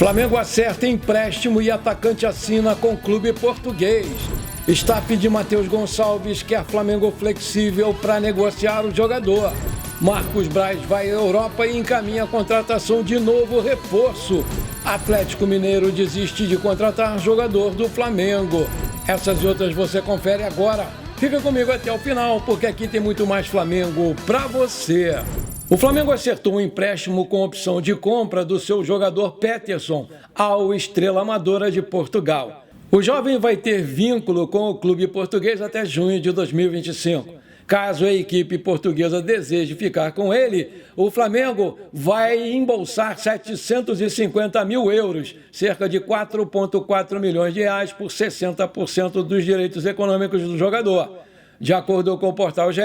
Flamengo acerta empréstimo e atacante assina com clube português. Staff de Matheus Gonçalves quer Flamengo flexível para negociar o jogador. Marcos Braz vai à Europa e encaminha a contratação de novo reforço. Atlético Mineiro desiste de contratar jogador do Flamengo. Essas e outras você confere agora. Fica comigo até o final, porque aqui tem muito mais Flamengo para você. O Flamengo acertou um empréstimo com opção de compra do seu jogador Peterson ao Estrela Amadora de Portugal. O jovem vai ter vínculo com o clube português até junho de 2025. Caso a equipe portuguesa deseje ficar com ele, o Flamengo vai embolsar 750 mil euros, cerca de 4,4 milhões de reais por 60% dos direitos econômicos do jogador. De acordo com o portal GE,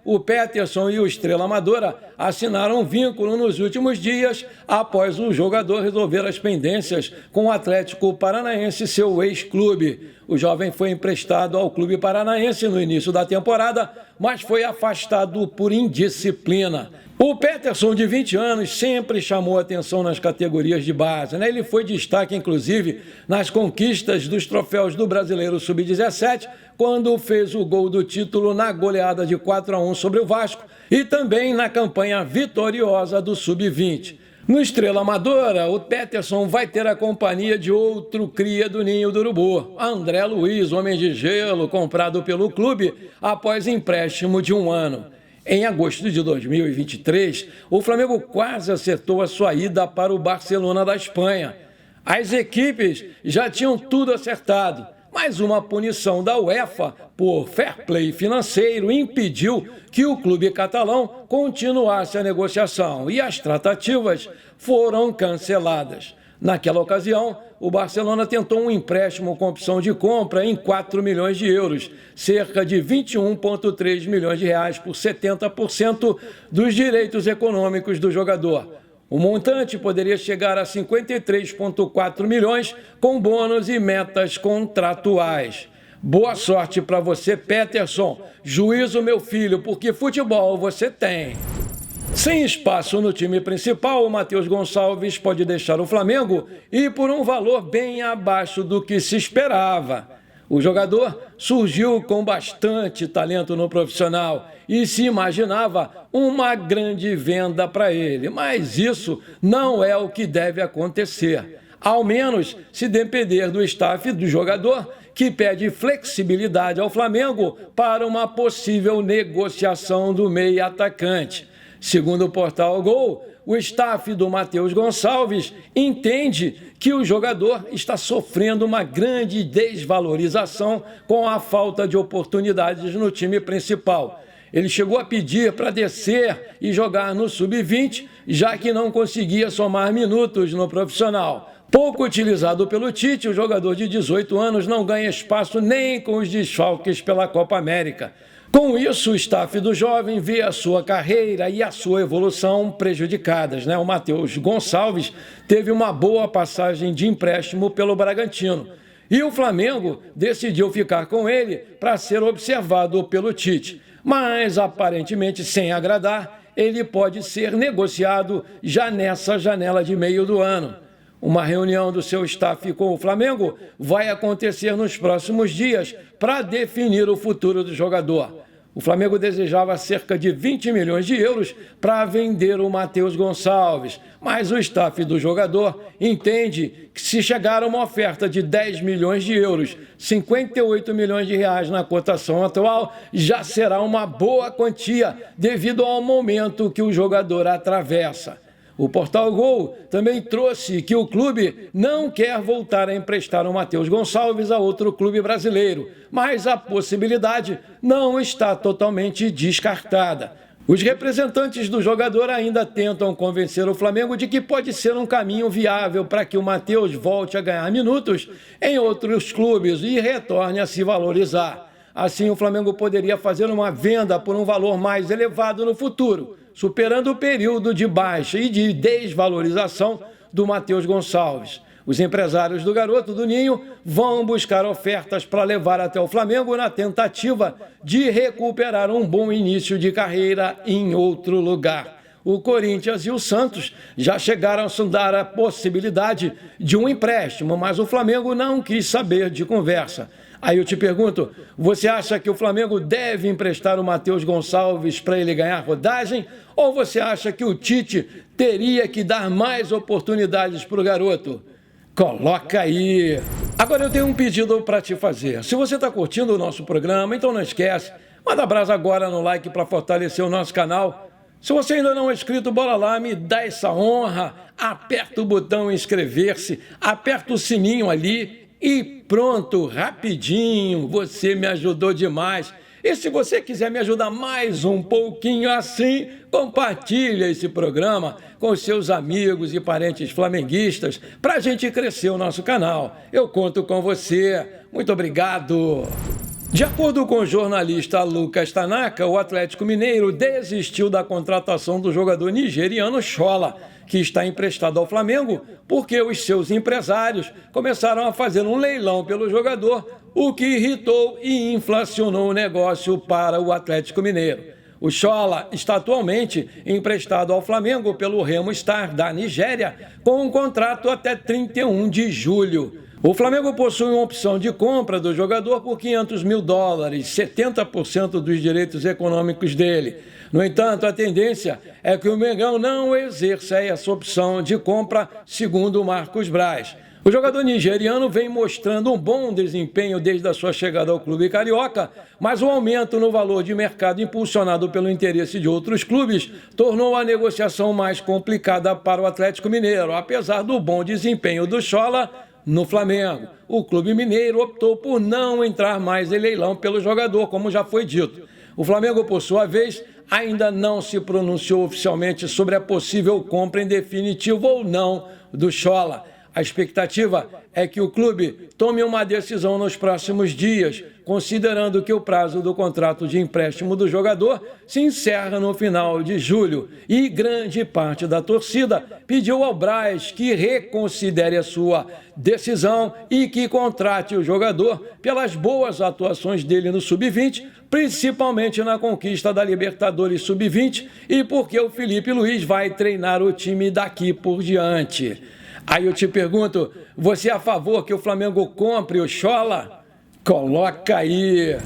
o Peterson e o Estrela Amadora assinaram um vínculo nos últimos dias após o jogador resolver as pendências com o Atlético Paranaense, seu ex-clube. O jovem foi emprestado ao clube paranaense no início da temporada, mas foi afastado por indisciplina. O Peterson, de 20 anos, sempre chamou atenção nas categorias de base, né? Ele foi destaque, inclusive, nas conquistas dos troféus do Brasileiro Sub-17, quando fez o gol do título na goleada de 4-1 sobre o Vasco e também na campanha vitoriosa do Sub-20. No Estrela Amadora, o Peterson vai ter a companhia de outro cria do Ninho do Urubu, André Luiz, homem de gelo, comprado pelo clube após empréstimo de 1 ano. Em agosto de 2023, o Flamengo quase acertou a sua ida para o Barcelona da Espanha. As equipes já tinham tudo acertado, mas uma punição da UEFA por fair play financeiro impediu que o clube catalão continuasse a negociação e as tratativas foram canceladas. Naquela ocasião, o Barcelona tentou um empréstimo com opção de compra em 4 milhões de euros, cerca de 21,3 milhões de reais por 70% dos direitos econômicos do jogador. O montante poderia chegar a 53,4 milhões com bônus e metas contratuais. Boa sorte para você, Peterson. Juízo, meu filho, porque futebol você tem. Sem espaço no time principal, o Matheus Gonçalves pode deixar o Flamengo e por um valor bem abaixo do que se esperava. O jogador surgiu com bastante talento no profissional e se imaginava uma grande venda para ele, mas isso não é o que deve acontecer. Ao menos se depender do staff do jogador, que pede flexibilidade ao Flamengo para uma possível negociação do meio-atacante. Segundo o portal Gol, o staff do Matheus Gonçalves entende que o jogador está sofrendo uma grande desvalorização com a falta de oportunidades no time principal. Ele chegou a pedir para descer e jogar no Sub-20, já que não conseguia somar minutos no profissional. Pouco utilizado pelo Tite, o jogador de 18 anos não ganha espaço nem com os desfalques pela Copa América. Com isso, o staff do jovem vê a sua carreira e a sua evolução prejudicadas, né? O Matheus Gonçalves teve uma boa passagem de empréstimo pelo Bragantino e o Flamengo decidiu ficar com ele para ser observado pelo Tite. Mas, aparentemente, sem agradar, ele pode ser negociado já nessa janela de meio do ano. Uma reunião do seu staff com o Flamengo vai acontecer nos próximos dias para definir o futuro do jogador. O Flamengo desejava cerca de 20 milhões de euros para vender o Matheus Gonçalves, mas o staff do jogador entende que se chegar a uma oferta de 10 milhões de euros, 58 milhões de reais na cotação atual, já será uma boa quantia devido ao momento que o jogador atravessa. O portal Gol também trouxe que o clube não quer voltar a emprestar o Matheus Gonçalves a outro clube brasileiro, mas a possibilidade não está totalmente descartada. Os representantes do jogador ainda tentam convencer o Flamengo de que pode ser um caminho viável para que o Matheus volte a ganhar minutos em outros clubes e retorne a se valorizar. Assim, o Flamengo poderia fazer uma venda por um valor mais elevado no futuro, superando o período de baixa e de desvalorização do Matheus Gonçalves. Os empresários do garoto do Ninho vão buscar ofertas para levar até o Flamengo na tentativa de recuperar um bom início de carreira em outro lugar. o Corinthians e o Santos já chegaram a sondar a possibilidade de um empréstimo, mas o Flamengo não quis saber de conversa. Aí eu te pergunto, você acha que o Flamengo deve emprestar o Matheus Gonçalves para ele ganhar rodagem? Ou você acha que o Tite teria que dar mais oportunidades para o garoto? Coloca aí! Agora eu tenho um pedido para te fazer. Se você está curtindo o nosso programa, então não esquece, manda brasa agora no like para fortalecer o nosso canal. Se você ainda não é inscrito, bora lá, me dá essa honra, aperta o botão inscrever-se, aperta o sininho ali e pronto, rapidinho, você me ajudou demais. E se você quiser me ajudar mais um pouquinho assim, compartilha esse programa com seus amigos e parentes flamenguistas para a gente crescer o nosso canal. Eu conto com você. Muito obrigado. De acordo com o jornalista Lucas Tanaka, o Atlético Mineiro desistiu da contratação do jogador nigeriano Shola, que está emprestado ao Flamengo, porque os seus empresários começaram a fazer um leilão pelo jogador, o que irritou e inflacionou o negócio para o Atlético Mineiro. O Shola está atualmente emprestado ao Flamengo pelo Remo Star da Nigéria, com um contrato até 31 de julho. O Flamengo possui uma opção de compra do jogador por $500 mil, 70% dos direitos econômicos dele. No entanto, a tendência é que o Mengão não exerça essa opção de compra, segundo Marcos Braz. O jogador nigeriano vem mostrando um bom desempenho desde a sua chegada ao clube carioca, mas o aumento no valor de mercado impulsionado pelo interesse de outros clubes tornou a negociação mais complicada para o Atlético Mineiro, apesar do bom desempenho do Shola no Flamengo. O clube mineiro optou por não entrar mais em leilão pelo jogador, como já foi dito. O Flamengo, por sua vez, ainda não se pronunciou oficialmente sobre a possível compra em definitivo ou não do Shola. A expectativa é que o clube tome uma decisão nos próximos dias, considerando que o prazo do contrato de empréstimo do jogador se encerra no final de julho. E grande parte da torcida pediu ao Braz que reconsidere a sua decisão e que contrate o jogador pelas boas atuações dele no Sub-20, principalmente na conquista da Libertadores Sub-20 e porque o Felipe Luiz vai treinar o time daqui por diante. Aí eu te pergunto, você é a favor que o Flamengo compre o Shola? Coloca aí!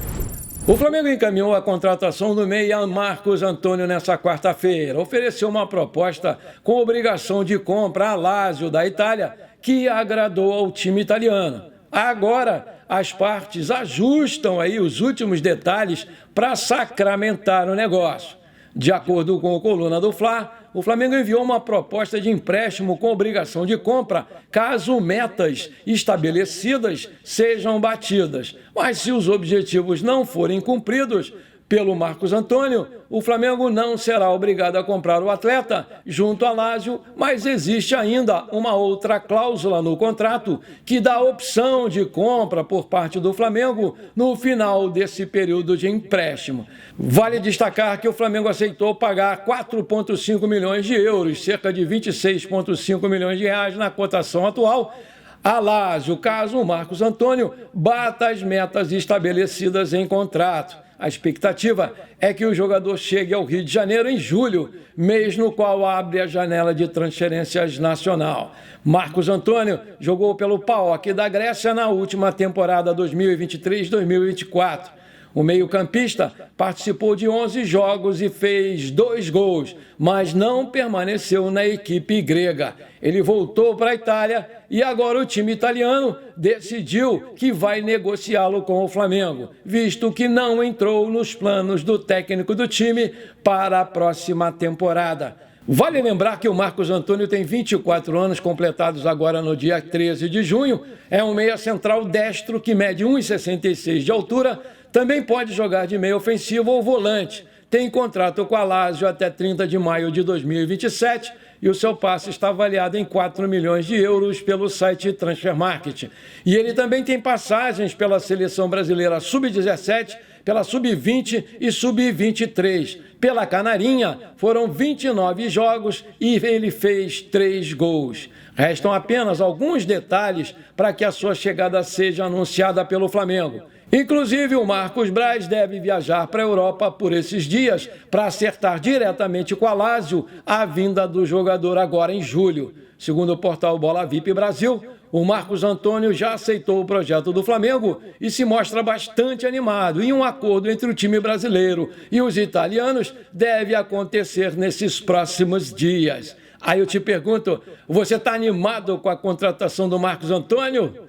O Flamengo encaminhou a contratação do meia Marcos Antônio nessa quarta-feira. Ofereceu uma proposta com obrigação de compra a Lazio da Itália, que agradou ao time italiano. Agora, as partes ajustam aí os últimos detalhes para sacramentar o negócio. De acordo com a coluna do Fla, o Flamengo enviou uma proposta de empréstimo com obrigação de compra caso metas estabelecidas sejam batidas. Mas se os objetivos não forem cumpridos pelo Marcos Antônio, o Flamengo não será obrigado a comprar o atleta junto à Lazio, mas existe ainda uma outra cláusula no contrato que dá a opção de compra por parte do Flamengo no final desse período de empréstimo. Vale destacar que o Flamengo aceitou pagar 4,5 milhões de euros, cerca de 26,5 milhões de reais na cotação atual, a Lazio, caso o Marcos Antônio bata as metas estabelecidas em contrato. A expectativa é que o jogador chegue ao Rio de Janeiro em julho, mês no qual abre a janela de transferências nacional. Marcos Antônio jogou pelo PAOK da Grécia na última temporada 2023-2024. O meio-campista participou de 11 jogos e fez 2 gols, mas não permaneceu na equipe grega. Ele voltou para a Itália e agora o time italiano decidiu que vai negociá-lo com o Flamengo, visto que não entrou nos planos do técnico do time para a próxima temporada. Vale lembrar que o Marcos Antônio tem 24 anos, completados agora no dia 13 de junho. É um meia central destro que mede 1,66 de altura, também pode jogar de meio ofensivo ou volante. Tem contrato com a Lazio até 30 de maio de 2027 e o seu passe está avaliado em 4 milhões de euros pelo site Transfermarkt. E ele também tem passagens pela seleção brasileira Sub-17, pela Sub-20 e Sub-23. Pela Canarinha, foram 29 jogos e ele fez 3 gols. Restam apenas alguns detalhes para que a sua chegada seja anunciada pelo Flamengo. Inclusive, o Marcos Braz deve viajar para a Europa por esses dias para acertar diretamente com a Lazio a vinda do jogador agora em julho. Segundo o portal Bola VIP Brasil, o Marcos Antônio já aceitou o projeto do Flamengo e se mostra bastante animado. E um acordo entre o time brasileiro e os italianos deve acontecer nesses próximos dias. Aí eu te pergunto, você está animado com a contratação do Marcos Antônio?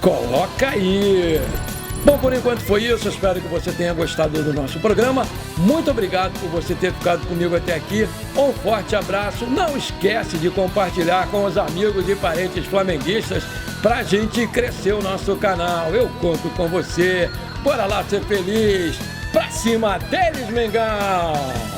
Coloca aí! Bom, por enquanto foi isso. Espero que você tenha gostado do nosso programa. Muito obrigado por você ter ficado comigo até aqui. Um forte abraço. Não esquece de compartilhar com os amigos e parentes flamenguistas para a gente crescer o nosso canal. Eu conto com você. Bora lá ser feliz. Pra cima deles, Mengão!